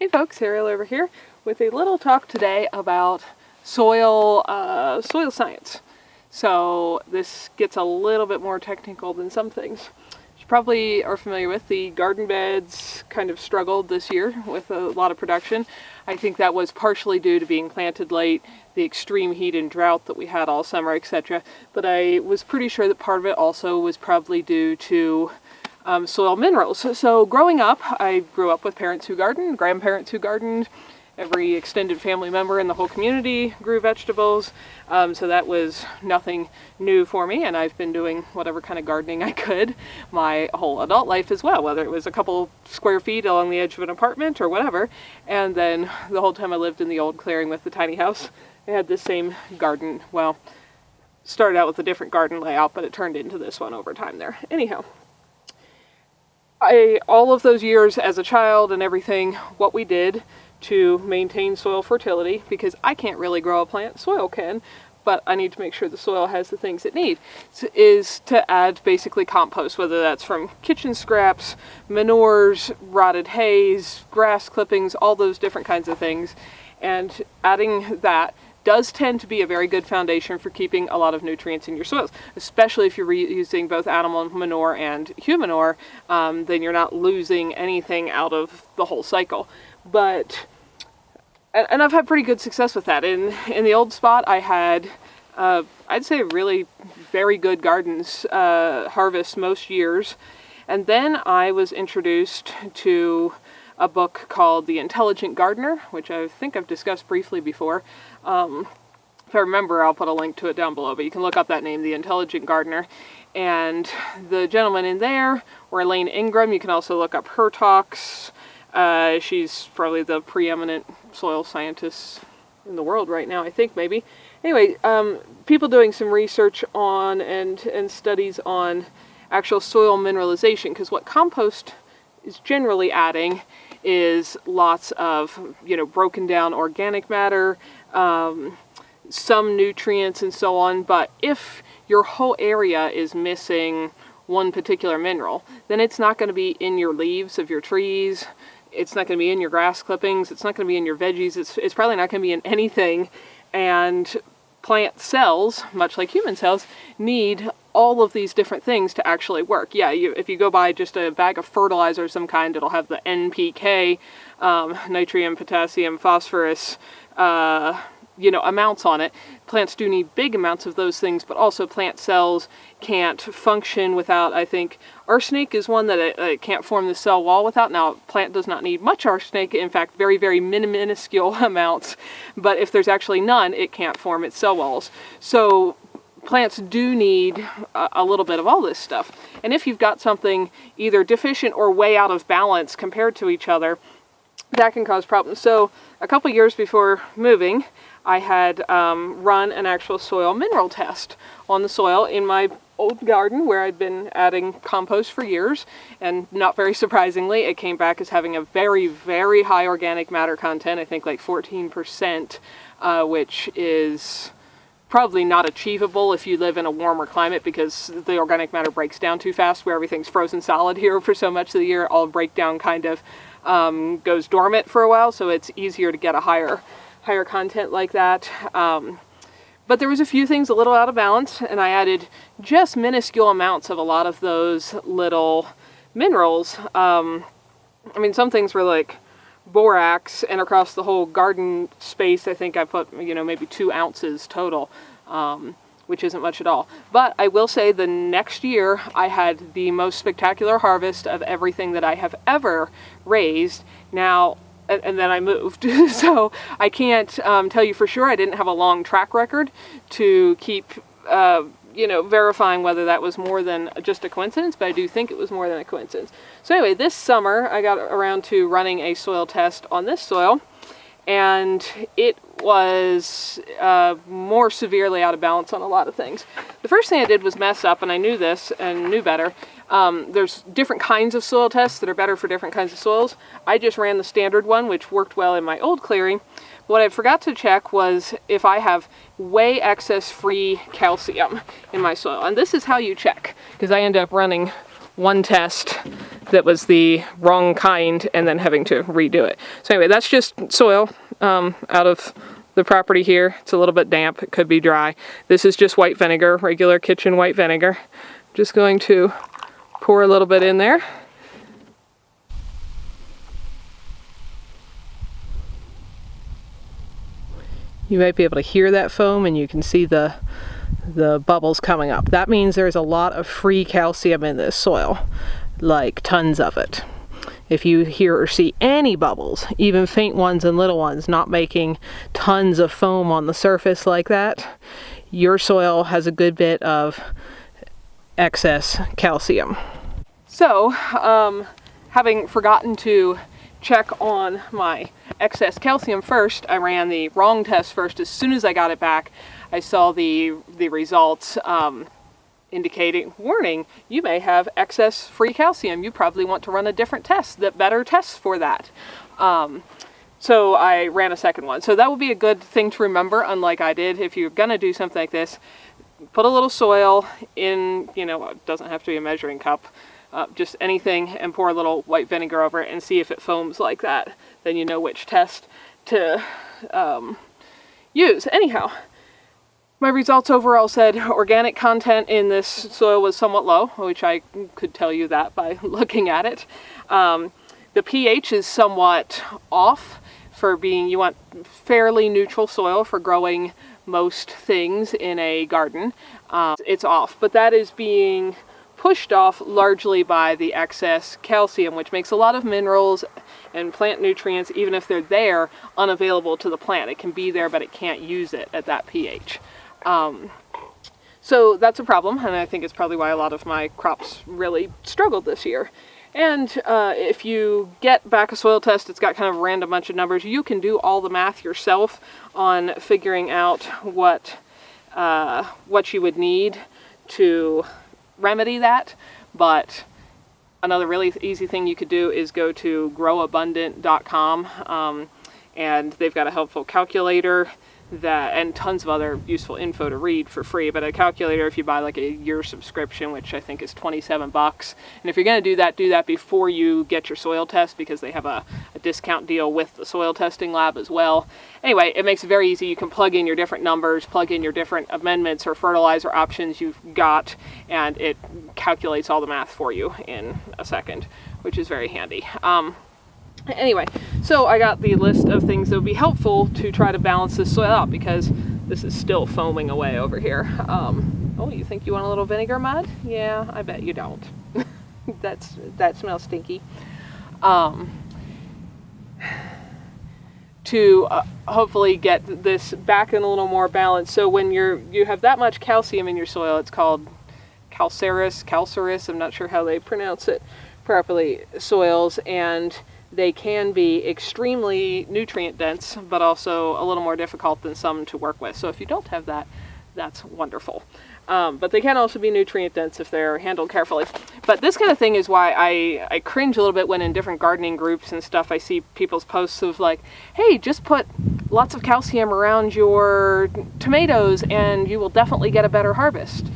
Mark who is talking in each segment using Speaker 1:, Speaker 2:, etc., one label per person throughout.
Speaker 1: Hey folks, Ariel over here with a little talk today about soil science. So this gets a little bit more technical than some things. You probably are familiar with the garden beds kind of struggled this year with a lot of production. I think that was partially due to being planted late, the extreme heat and drought that we had all summer, etc. But I was pretty sure that part of it also was probably due to soil minerals. So growing up, I grew up with parents who gardened, grandparents who gardened, every extended family member in the whole community grew vegetables. So that was nothing new for me, and I've been doing whatever kind of gardening I could my whole adult life as well, whether it was a couple square feet along the edge of an apartment or whatever. And then the whole time I lived in the old clearing with the tiny house, I had the same garden. Well, started out with a different garden layout, but it turned into this one over time there. Anyhow. All of those years as a child and everything, what we did to maintain soil fertility, because I can't really grow a plant, soil can, but I need to make sure the soil has the things it needs, is to add basically compost, whether that's from kitchen scraps, manures, rotted hays, grass clippings, all those different kinds of things. And adding that does tend to be a very good foundation for keeping a lot of nutrients in your soils, especially if you're using both animal manure and human manure. Then you're not losing anything out of the whole cycle. And I've had pretty good success with that. In the old spot, I had, I'd say, really very good gardens harvest most years. And then I was introduced to a book called The Intelligent Gardener, which I think I've discussed briefly before. If I remember, I'll put a link to it down below, but you can look up that name, The Intelligent Gardener. And the gentleman in there, or Elaine Ingram, you can also look up her talks. She's probably the preeminent soil scientist in the world right now, I think, maybe. Anyway, people doing some research on and studies on actual soil mineralization, because what compost is generally adding is lots of, broken down organic matter, some nutrients and so on. But if your whole area is missing one particular mineral, then it's not going to be in your leaves of your trees. It's not going to be in your grass clippings. It's not going to be in your veggies. It's probably not going to be in anything. And plant cells, much like human cells, need all of these different things to actually work. Yeah, if you go buy just a bag of fertilizer of some kind, it'll have the NPK, nitrogen, potassium, phosphorus, amounts on it. Plants do need big amounts of those things, but also plant cells can't function without, I think, arsenic is one that it can't form the cell wall without. Now, plant does not need much arsenic, in fact, very, very minuscule amounts, but if there's actually none, it can't form its cell walls. So plants do need a little bit of all this stuff. And if you've got something either deficient or way out of balance compared to each other, that can cause problems. So a couple years before moving, I had run an actual soil mineral test on the soil in my old garden where I'd been adding compost for years, and not very surprisingly, it came back as having a very, very high organic matter content, I think like 14%, which is probably not achievable if you live in a warmer climate, because the organic matter breaks down too fast. Where everything's frozen solid here for so much of the year, all breakdown kind of goes dormant for a while, so it's easier to get a higher content like that. But there was a few things a little out of balance, and I added just minuscule amounts of a lot of those little minerals. Some things were like borax, and across the whole garden space, I think I put, maybe 2 ounces total, which isn't much at all. But I will say the next year, I had the most spectacular harvest of everything that I have ever raised. Now, and then I moved, so I can't tell you for sure. I didn't have a long track record to keep, verifying whether that was more than just a coincidence, but I do think it was more than a coincidence. So anyway, this summer I got around to running a soil test on this soil, and it was more severely out of balance on a lot of things. The first thing I did was mess up, and I knew this and knew better. There's different kinds of soil tests that are better for different kinds of soils. I just ran the standard one, which worked well in my old clearing. What I forgot to check was if I have way excess free calcium in my soil. And this is how you check, because I end up running one test that was the wrong kind and then having to redo it. So anyway, that's just soil out of the property here. It's a little bit damp, it could be dry. This is just white vinegar, regular kitchen white vinegar. Just going to pour a little bit in there. You might be able to hear that foam, and you can see the bubbles coming up. That means there's a lot of free calcium in this soil, like tons of it. If you hear or see any bubbles, even faint ones and little ones, not making tons of foam on the surface like that, your soil has a good bit of excess calcium. So, having forgotten to check on my excess calcium first, I ran the wrong test first. As soon as I got it back, I saw the results indicating, warning, you may have excess free calcium. You probably want to run a different test that better tests for that. So I ran a second one. So that would be a good thing to remember, unlike I did. If you're gonna do something like this, put a little soil in, it doesn't have to be a measuring cup, just anything, and pour a little white vinegar over it and see if it foams like that. Then you know which test to use. Anyhow, my results overall said organic content in this soil was somewhat low, which I could tell you that by looking at it. The pH is somewhat off for being, you want fairly neutral soil for growing most things in a garden. It's off, but that is being pushed off largely by the excess calcium, which makes a lot of minerals and plant nutrients, even if they're there, unavailable to the plant. It can be there, but it can't use it at that pH. So that's a problem, and I think it's probably why a lot of my crops really struggled this year. And if you get back a soil test, it's got kind of a random bunch of numbers. You can do all the math yourself on figuring out what you would need to remedy that. But another really easy thing you could do is go to growabundant.com, and they've got a helpful calculator and tons of other useful info to read for free. But a calculator, if you buy like a year subscription, which I think is $27, and if you're going to do that before you get your soil test, because they have a discount deal with the soil testing lab as well. Anyway, it makes it very easy. You can plug in your different numbers, plug in your different amendments or fertilizer options you've got, and it calculates all the math for you in a second, which is very handy. Anyway, so I got the list of things that would be helpful to try to balance this soil out, because this is still foaming away over here. Oh, you think you want a little vinegar mud? Yeah, I bet you don't. That smells stinky. To hopefully get this back in a little more balance. So when you have that much calcium in your soil, it's called calcareous, I'm not sure how they pronounce it properly, soils, and they can be extremely nutrient dense, but also a little more difficult than some to work with. So if you don't have that, that's wonderful. But they can also be nutrient dense if they're handled carefully. But this kind of thing is why I cringe a little bit when in different gardening groups and stuff I see people's posts of like, hey, just put lots of calcium around your tomatoes and you will definitely get a better harvest.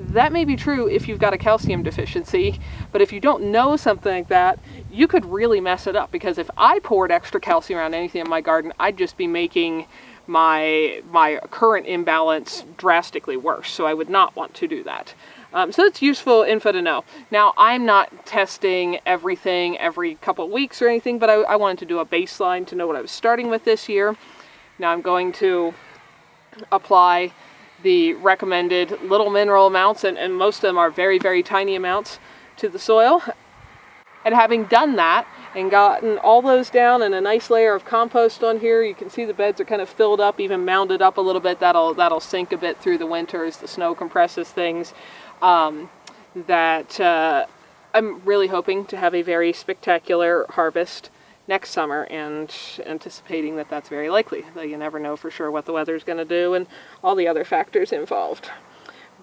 Speaker 1: That may be true if you've got a calcium deficiency, but if you don't know something like that, you could really mess it up, because if I poured extra calcium around anything in my garden, I'd just be making my current imbalance drastically worse, so I would not want to do that. So it's useful info to know. Now, I'm not testing everything every couple of weeks or anything, but I wanted to do a baseline to know what I was starting with this year. Now I'm going to apply the recommended little mineral amounts, and most of them are very, very tiny amounts, to the soil. And having done that and gotten all those down and a nice layer of compost on here, you can see the beds are kind of filled up, even mounded up a little bit. That'll sink a bit through the winter as the snow compresses things. I'm really hoping to have a very spectacular harvest next summer, and anticipating that that's very likely. Though you never know for sure what the weather's going to do and all the other factors involved.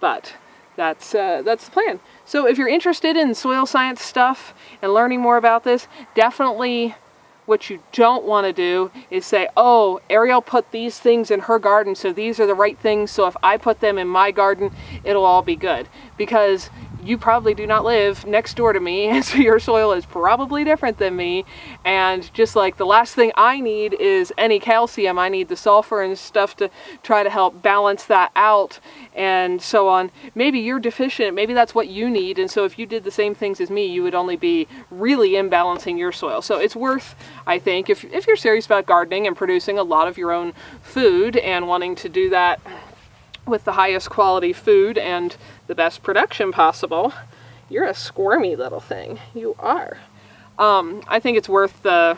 Speaker 1: But that's the plan. So if you're interested in soil science stuff and learning more about this, definitely what you don't want to do is say, oh, Ariel put these things in her garden, so these are the right things, so if I put them in my garden, it'll all be good. Because you probably do not live next door to me, and so your soil is probably different than me. And just like the last thing I need is any calcium, I need the sulfur and stuff to try to help balance that out and so on. Maybe you're deficient, maybe that's what you need, and so if you did the same things as me, you would only be really imbalancing your soil. So it's worth, I think, if you're serious about gardening and producing a lot of your own food and wanting to do that with the highest quality food and the best production possible. You're a squirmy little thing. You are. I think it's worth the,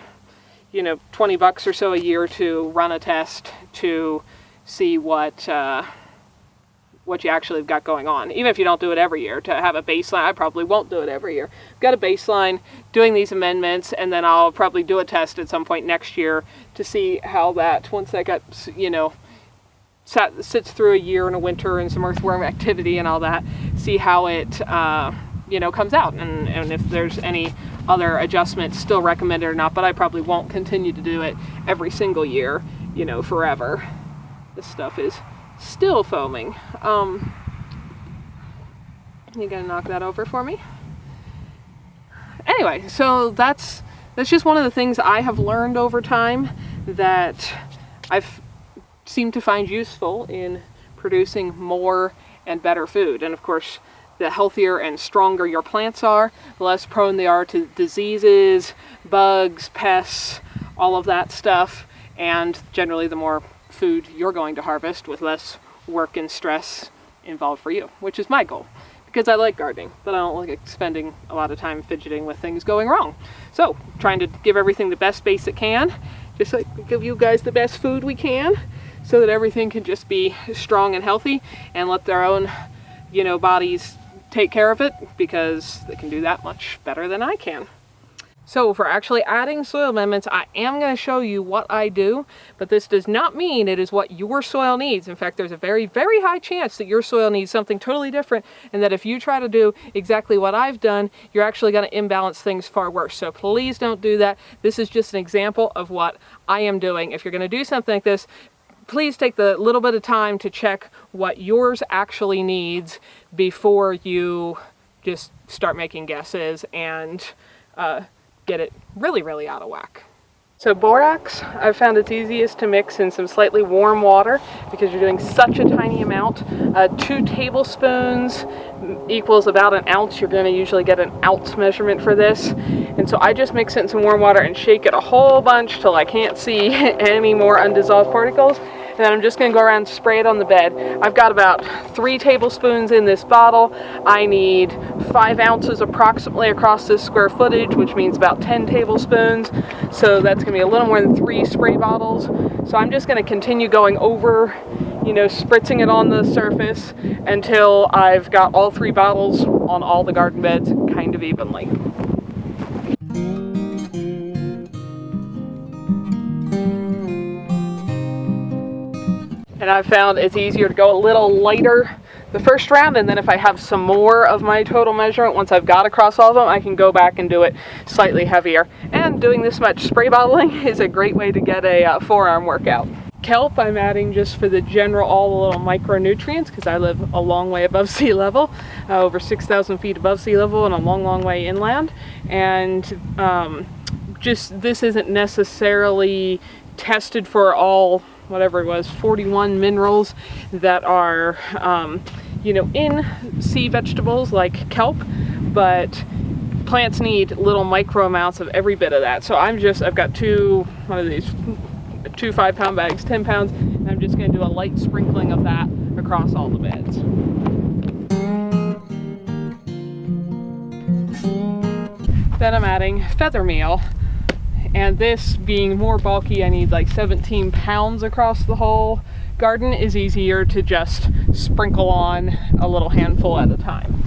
Speaker 1: $20 or so a year to run a test to see what you actually have got going on. Even if you don't do it every year, to have a baseline. I probably won't do it every year. I've got a baseline, doing these amendments, and then I'll probably do a test at some point next year to see how that, once I got, sits through a year and a winter and some earthworm activity and all that, see how it comes out, and if there's any other adjustments still recommended or not. But I probably won't continue to do it every single year, forever. This stuff is still foaming. You gonna knock that over for me? Anyway, so that's just one of the things I have learned over time that I've seem to find useful in producing more and better food. And of course, the healthier and stronger your plants are, the less prone they are to diseases, bugs, pests, all of that stuff, and generally the more food you're going to harvest with less work and stress involved for you, which is my goal. Because I like gardening, but I don't like spending a lot of time fidgeting with things going wrong. So, trying to give everything the best base it can, just like we give you guys the best food we can, so that everything can just be strong and healthy, and let their own, bodies take care of it, because they can do that much better than I can. So for actually adding soil amendments, I am going to show you what I do, but this does not mean it is what your soil needs. In fact, there's a very, very high chance that your soil needs something totally different, and that if you try to do exactly what I've done, you're actually going to imbalance things far worse. So please don't do that. This is just an example of what I am doing. If you're going to do something like this, please take the little bit of time to check what yours actually needs before you just start making guesses and get it really, really out of whack. So borax, I've found it's easiest to mix in some slightly warm water because you're doing such a tiny amount. 2 tablespoons equals about an ounce. You're going to usually get an ounce measurement for this. And so I just mix it in some warm water and shake it a whole bunch till I can't see any more undissolved particles. And then I'm just going to go around and spray it on the bed. I've got about 3 tablespoons in this bottle. I need 5 ounces approximately across this square footage, which means about 10 tablespoons. So that's going to be a little more than 3 spray bottles. So I'm just going to continue going over, spritzing it on the surface until I've got all 3 bottles on all the garden beds kind of evenly. And I've found it's easier to go a little lighter the first round, and then if I have some more of my total measurement, once I've got across all of them, I can go back and do it slightly heavier. And doing this much spray bottling is a great way to get a forearm workout. Kelp I'm adding just for the general, all the little micronutrients, because I live a long way above sea level, over 6,000 feet above sea level, and a long, long way inland. And just this isn't necessarily tested for all, whatever it was, 41 minerals that are, in sea vegetables like kelp, but plants need little micro amounts of every bit of that. So I've got 2 5-pound bags, 10 pounds, and I'm just going to do a light sprinkling of that across all the beds. Then I'm adding feather meal. And this being more bulky, I need like 17 pounds across the whole garden, is easier to just sprinkle on a little handful at a time.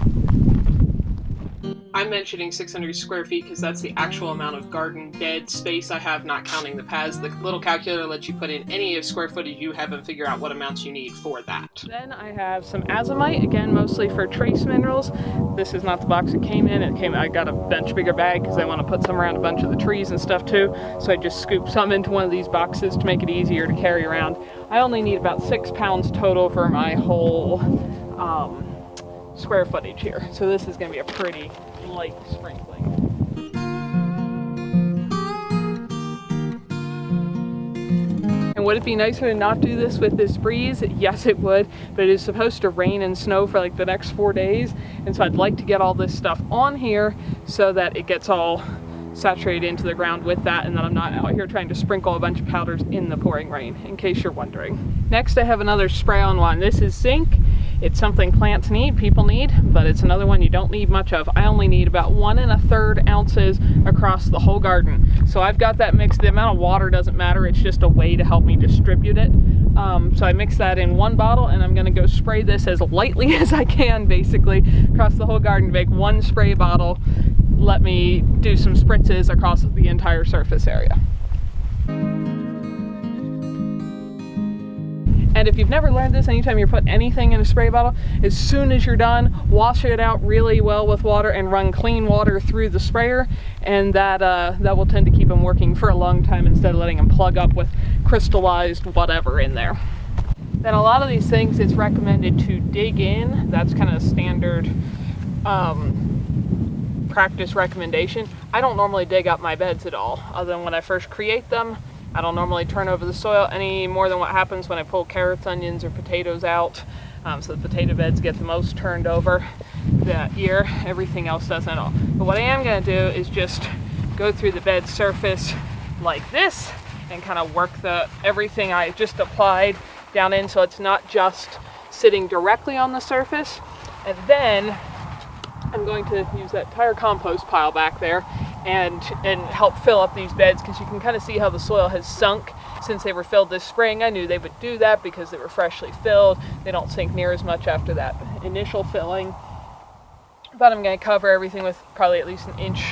Speaker 1: I'm mentioning 600 square feet because that's the actual amount of garden bed space I have, not counting the pads. The little calculator lets you put in any of square footage you have and figure out what amounts you need for that. Then I have some azomite, again mostly for trace minerals. This is not the box it came in. I got a much bigger bag because I want to put some around a bunch of the trees and stuff too. So I just scooped some into one of these boxes to make it easier to carry around. I only need about 6 pounds total for my whole square footage here. So this is going to be a pretty light sprinkling. And would it be nicer to not do this with this breeze? Yes, it would, but it is supposed to rain and snow for like the next 4 days. And so I'd like to get all this stuff on here so that it gets all saturated into the ground with that, and then I'm not out here trying to sprinkle a bunch of powders in the pouring rain, in case you're wondering. Next, I have another spray on one. This is zinc. It's something plants need, people need, but it's another one you don't need much of. I only need about 1 1/3 ounces across the whole garden. So I've got that mixed. The amount of water doesn't matter. It's just a way to help me distribute it. So I mix that in 1 bottle, and I'm gonna go spray this as lightly as I can, basically, across the whole garden. Make 1 spray bottle. Let me do some spritzes across the entire surface area. And if you've never learned this, anytime you put anything in a spray bottle, as soon as you're done, wash it out really well with water and run clean water through the sprayer, and that will tend to keep them working for a long time instead of letting them plug up with crystallized whatever in there. Then a lot of these things, it's recommended to dig in. That's kind of standard practice recommendation. I don't normally dig up my beds at all, other than when I first create them. I don't normally turn over the soil any more than what happens when I pull carrots, onions, or potatoes out. So the potato beds get the most turned over that year. Everything else doesn't at all. But what I am going to do is just go through the bed surface like this and kind of work everything I just applied down in, so it's not just sitting directly on the surface. And then I'm going to use that entire compost pile back there and help fill up these beds, because you can kind of see how the soil has sunk since they were filled this spring. I knew they would do that because they were freshly filled. They don't sink near as much after that initial filling. But I'm going to cover everything with probably at least 1 inch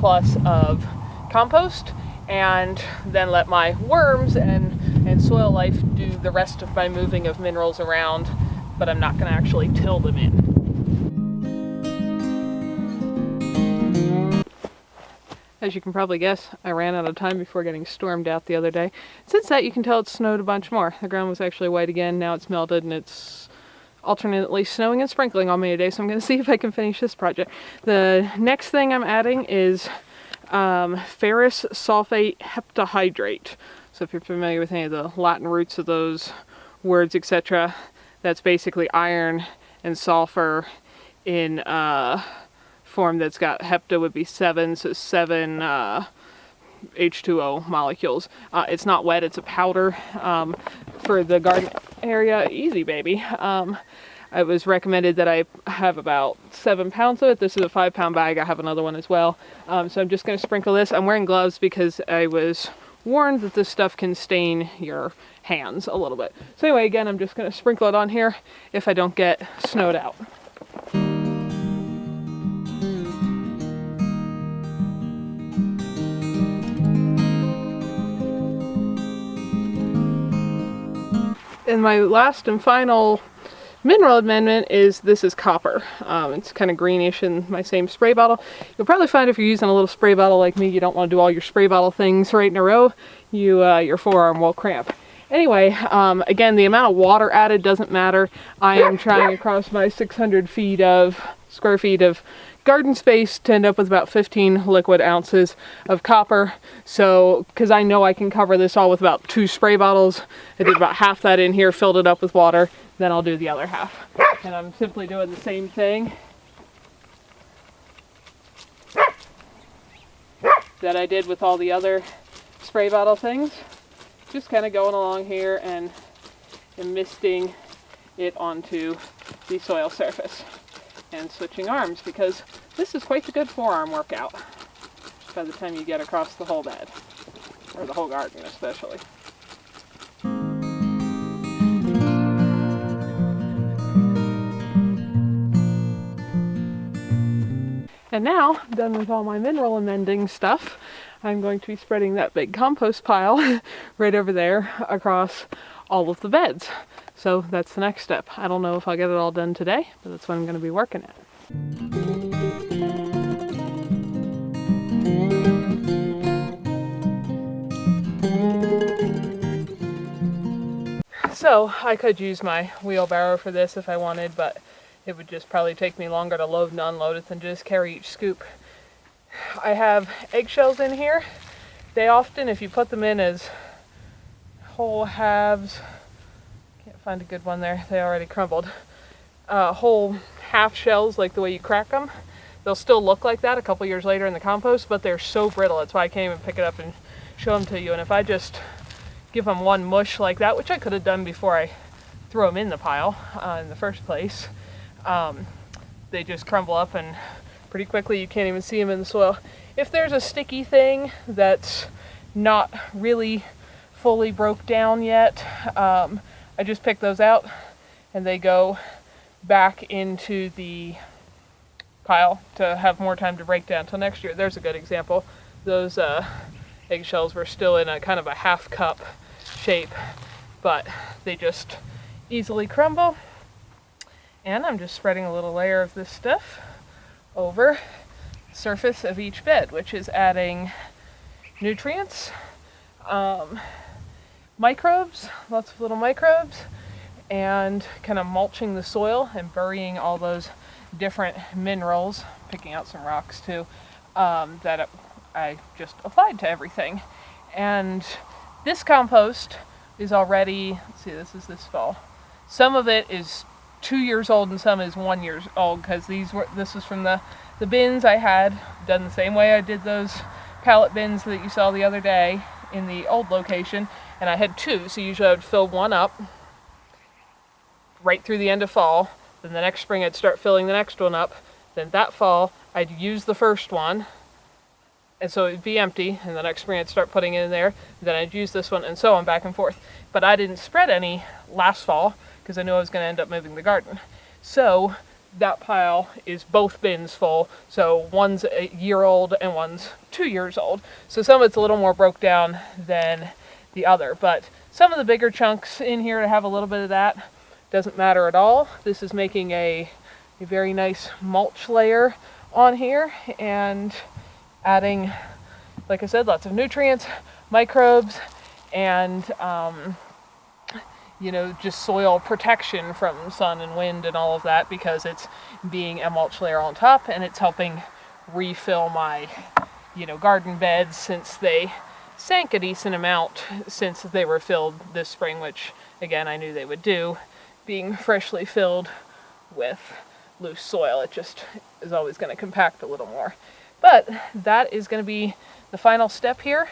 Speaker 1: plus of compost, and then let my worms and soil life do the rest of my moving of minerals around, but I'm not going to actually till them in. As you can probably guess, I ran out of time before getting stormed out the other day. Since that, you can tell it's snowed a bunch more. The ground was actually white again. Now it's melted, and it's alternately snowing and sprinkling on me today, so I'm going to see if I can finish this project. The next thing I'm adding is ferrous sulfate heptahydrate. So if you're familiar with any of the Latin roots of those words, etc., that's basically iron and sulfur in form that's got hepta would be 7, so 7 H2O molecules. It's not wet, it's a powder for the garden area. Easy, baby. It was recommended that I have about 7 pounds of it. This is a 5-pound bag. I have another one as well. So I'm just going to sprinkle this. I'm wearing gloves because I was warned that this stuff can stain your hands a little bit. So anyway, again, I'm just going to sprinkle it on here if I don't get snowed out. And my last and final mineral amendment is, this is copper. It's kind of greenish in my same spray bottle. You'll probably find if you're using a little spray bottle like me, you don't want to do all your spray bottle things right in a row. Your forearm will cramp. Anyway, again, the amount of water added doesn't matter. I am trying across my 600 square feet of garden space to end up with about 15 liquid ounces of copper. So, because I know I can cover this all with about 2 spray bottles, I did about half that in here, filled it up with water, then I'll do the other half. And I'm simply doing the same thing that I did with all the other spray bottle things. Just kind of going along here and misting it onto the soil surface. And switching arms, because this is quite the good forearm workout by the time you get across the whole bed, or the whole garden especially. And now, done with all my mineral amending stuff, I'm going to be spreading that big compost pile right over there across all of the beds. So that's the next step. I don't know if I'll get it all done today, but that's what I'm going to be working at. So I could use my wheelbarrow for this if I wanted, but it would just probably take me longer to load and unload it than just carry each scoop. I have eggshells in here. They often, if you put them in as whole halves, can't find a good one there, they already crumbled, whole half shells, like the way you crack them, they'll still look like that a couple years later in the compost, but they're so brittle. That's why I can't even pick it up and show them to you. And if I just give them one mush like that, which I could have done before I threw them in the pile in the first place, they just crumble up and pretty quickly you can't even see them in the soil. If there's a sticky thing that's not really fully broke down yet, I just pick those out and they go back into the pile to have more time to break down until next year. There's a good example. Those eggshells were still in a kind of a half cup shape, but they just easily crumble. And I'm just spreading a little layer of this stuff over the surface of each bed, which is adding nutrients, microbes, lots of little microbes, and kind of mulching the soil and burying all those different minerals, picking out some rocks too, that I just applied to everything. And this compost is already, let's see, this is this fall. Some of it is 2 years old and some is 1 year old, because this was from the bins I had done the same way I did those pallet bins that you saw the other day in the old location, and I had 2, so usually I would fill one up right through the end of fall. Then the next spring I'd start filling the next one up. Then that fall I'd use the first one, and so it'd be empty, and the next spring I'd start putting it in there. Then I'd use this one, and so on, back and forth. But I didn't spread any last fall because I knew I was going to end up moving the garden. So that pile is both bins full. So one's a year old and one's 2 years old. So some of it's a little more broke down than the other, but some of the bigger chunks in here to have a little bit of that doesn't matter at all. This is making a very nice mulch layer on here and adding, like I said, lots of nutrients, microbes, and just soil protection from sun and wind and all of that, because it's being a mulch layer on top, and it's helping refill my garden beds, since they sank a decent amount since they were filled this spring, which again I knew they would do. Being freshly filled with loose soil, it just is always going to compact a little more. But that is going to be the final step here,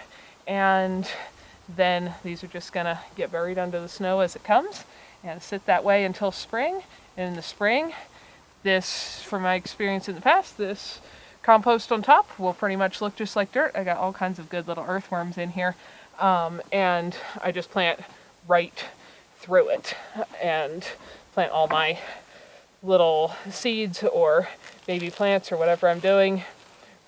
Speaker 1: and then these are just going to get buried under the snow as it comes and sit that way until spring. And in the spring, this, from my experience in the past, this compost on top will pretty much look just like dirt. I got all kinds of good little earthworms in here, and I just plant right through it and plant all my little seeds or baby plants or whatever I'm doing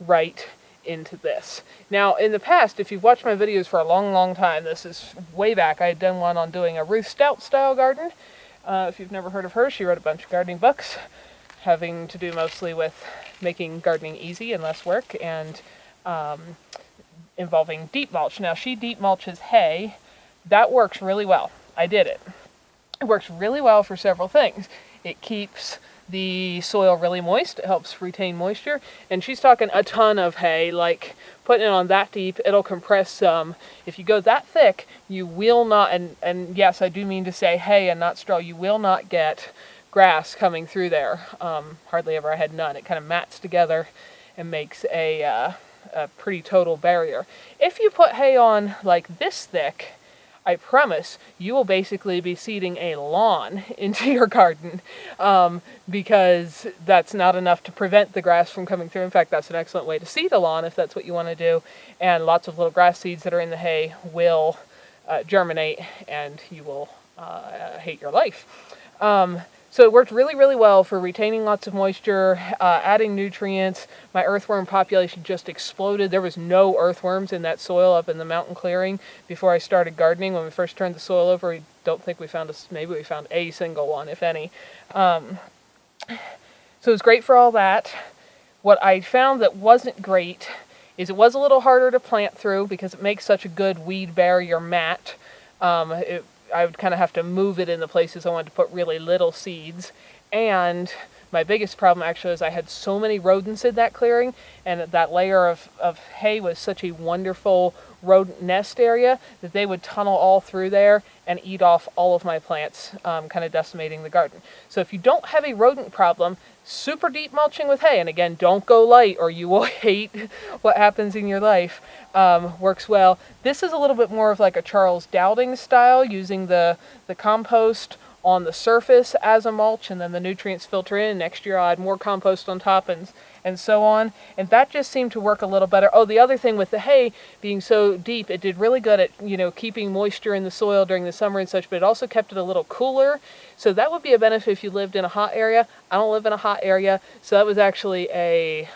Speaker 1: right into this. Now, in the past, if you've watched my videos for a long time, this is way back, I had done one on doing a Ruth Stout style garden. If you've never heard of her, she wrote a bunch of gardening books having to do mostly with making gardening easy and less work, and involving deep mulch. Now, she deep mulches hay. That works really well. I did it. It works really well for several things. It keeps the soil really moist. It helps retain moisture. And she's talking a ton of hay, like putting it on that deep, it'll compress some. If you go that thick, you will not, and yes, I do mean to say hay and not straw, you will not get grass coming through there. Hardly ever. I had none. It kind of mats together and makes a pretty total barrier. If you put hay on like this thick, I promise you will basically be seeding a lawn into your garden, because that's not enough to prevent the grass from coming through. In fact, that's an excellent way to seed a lawn if that's what you want to do. And lots of little grass seeds that are in the hay will germinate, and you will hate your life. So it worked really well for retaining lots of moisture, adding nutrients. My earthworm population just exploded. There was no earthworms in that soil up in the mountain clearing before I started gardening. When we first turned the soil over, I don't think we found maybe we found a single one, if any. So it was great for all that. What I found that wasn't great is it was a little harder to plant through because it makes such a good weed barrier mat. I would kind of have to move it in the places I wanted to put really little seeds. And My biggest problem actually is I had so many rodents in that clearing, and that layer of hay was such a wonderful rodent nest area that they would tunnel all through there and eat off all of my plants, kind of decimating the garden. So if you don't have a rodent problem, super deep mulching with hay, and again, don't go light or you will hate what happens in your life, works well. This is a little bit more of like a Charles Dowding style, using the compost on the surface as a mulch, and then the nutrients filter in. Next year I'll add more compost on top, and so on. And that just seemed to work a little better. Oh, the other thing with the hay being so deep, it did really good at, keeping moisture in the soil during the summer and such, but it also kept it a little cooler. So that would be a benefit if you lived in a hot area. I don't live in a hot area, so that was actually a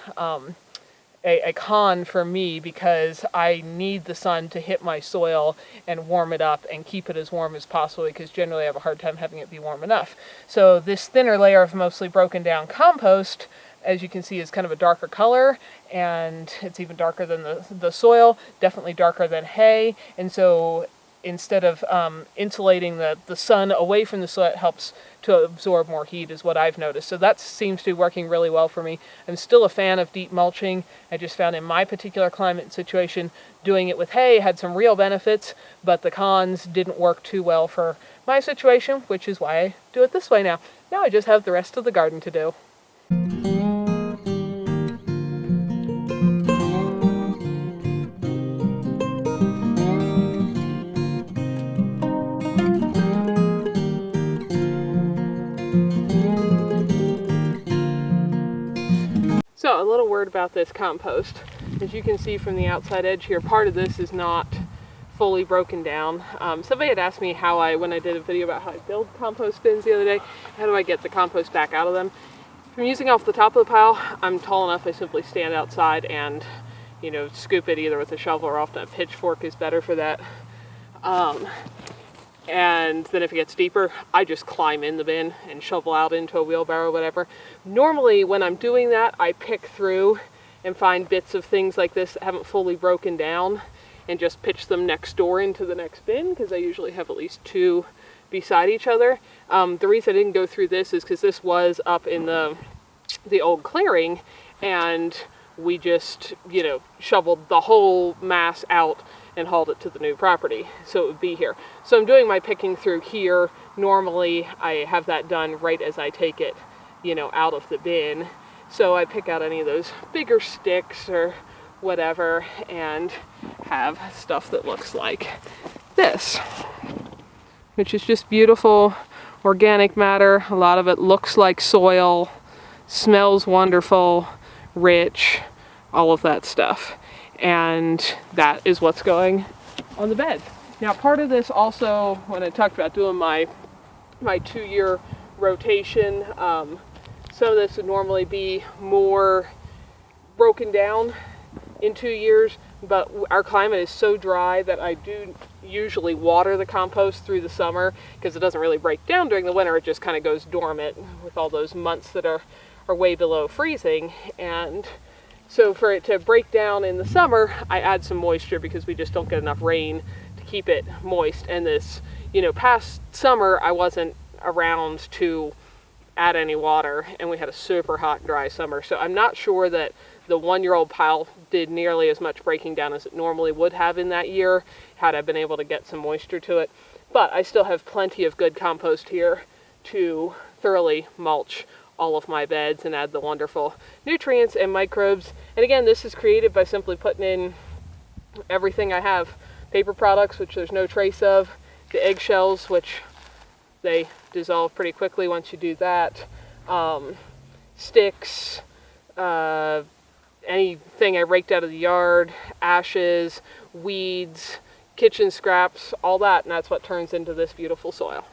Speaker 1: con for me, because I need the sun to hit my soil and warm it up and keep it as warm as possible, because generally I have a hard time having it be warm enough. So this thinner layer of mostly broken down compost, as you can see, is kind of a darker color, and it's even darker than the soil, definitely darker than hay. And so instead of insulating the sun away from the soil, it helps to absorb more heat, is what I've noticed. So that seems to be working really well for me. I'm still a fan of deep mulching. I just found in my particular climate and situation, doing it with hay had some real benefits, but the cons didn't work too well for my situation, which is why I do it this way now. Now I just have the rest of the garden to do. So a little word about this compost. As you can see from the outside edge here, part of this is not fully broken down. Somebody had asked me when I did a video about how I build compost bins the other day, how do I get the compost back out of them? If I'm using off the top of the pile, I'm tall enough, I simply stand outside and, scoop it either with a shovel, or often a pitchfork is better for that. And then if it gets deeper, I just climb in the bin and shovel out into a wheelbarrow, whatever. Normally when I'm doing that, I pick through and find bits of things like this that haven't fully broken down and just pitch them next door into the next bin, because I usually have at least two beside each other. The reason I didn't go through this is because this was up in the old clearing, and we just, shoveled the whole mass out and hauled it to the new property, so it would be here. So I'm doing my picking through here. Normally I have that done right as I take it, out of the bin. So I pick out any of those bigger sticks or whatever and have stuff that looks like this, which is just beautiful organic matter. A lot of it looks like soil, smells wonderful, rich, all of that stuff. And that is what's going on the bed. Now, part of this also, when I talked about doing my 2-year rotation, some of this would normally be more broken down in 2 years, but our climate is so dry that I do usually water the compost through the summer, because it doesn't really break down during the winter. It just kind of goes dormant with all those months that are way below freezing. And so for it to break down in the summer, I add some moisture, because we just don't get enough rain to keep it moist. And this, past summer, I wasn't around to add any water, and we had a super hot, dry summer. So I'm not sure that the 1-year-old pile did nearly as much breaking down as it normally would have in that year, had I been able to get some moisture to it. But I still have plenty of good compost here to thoroughly mulch all of my beds and add the wonderful nutrients and microbes. And again, this is created by simply putting in everything I have. Paper products, which there's no trace of, the eggshells, which they dissolve pretty quickly once you do that, sticks, anything I raked out of the yard, ashes, weeds, kitchen scraps, all that, and that's what turns into this beautiful soil.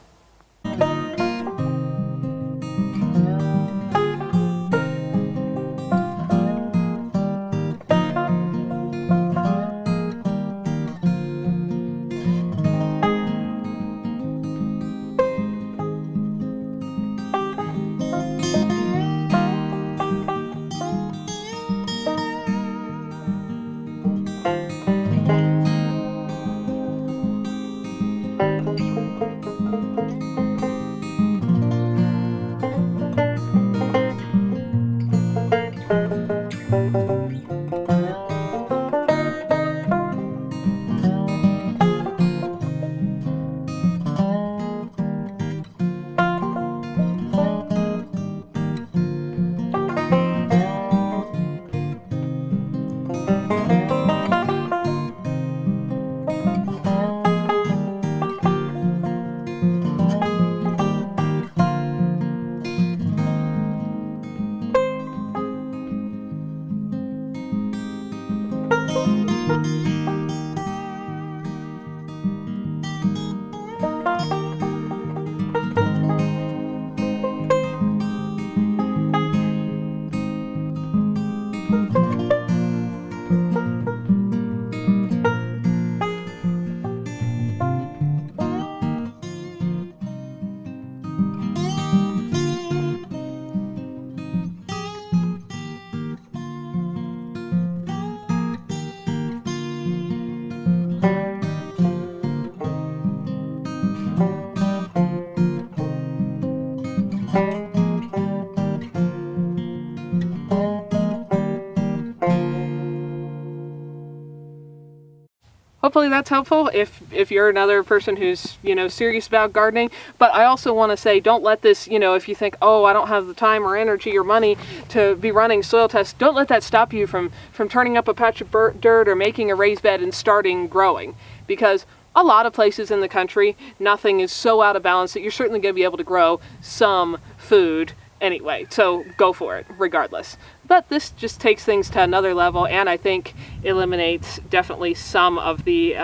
Speaker 1: hopefully that's helpful if you're another person who's, serious about gardening. But I also want to say, don't let this, if you think, oh, I don't have the time or energy or money to be running soil tests, don't let that stop you from turning up a patch of dirt or making a raised bed and starting growing. Because a lot of places in the country, nothing is so out of balance that you're certainly going to be able to grow some food anyway. So go for it, regardless. But this just takes things to another level, and I think eliminates definitely some of the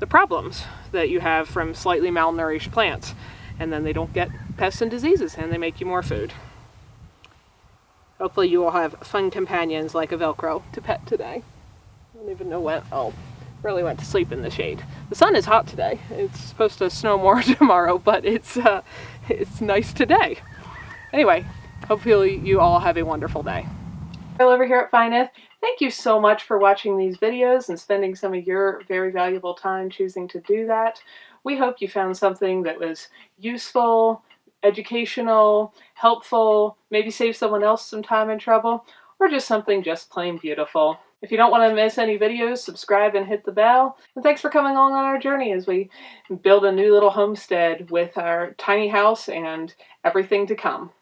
Speaker 1: problems that you have from slightly malnourished plants. And then they don't get pests and diseases, and they make you more food. Hopefully you will have fun companions like a Velcro to pet today. I don't even know when. Oh, really went to sleep in the shade. The sun is hot today. It's supposed to snow more tomorrow, but it's nice today. Anyway, hopefully you all have a wonderful day. Over here at Fineth, thank you so much for watching these videos and spending some of your very valuable time choosing to do that. We hope you found something that was useful, educational, helpful, maybe save someone else some time and trouble, or just something just plain beautiful. If you don't want to miss any videos, subscribe and hit the bell. And thanks for coming along on our journey as we build a new little homestead with our tiny house and everything to come.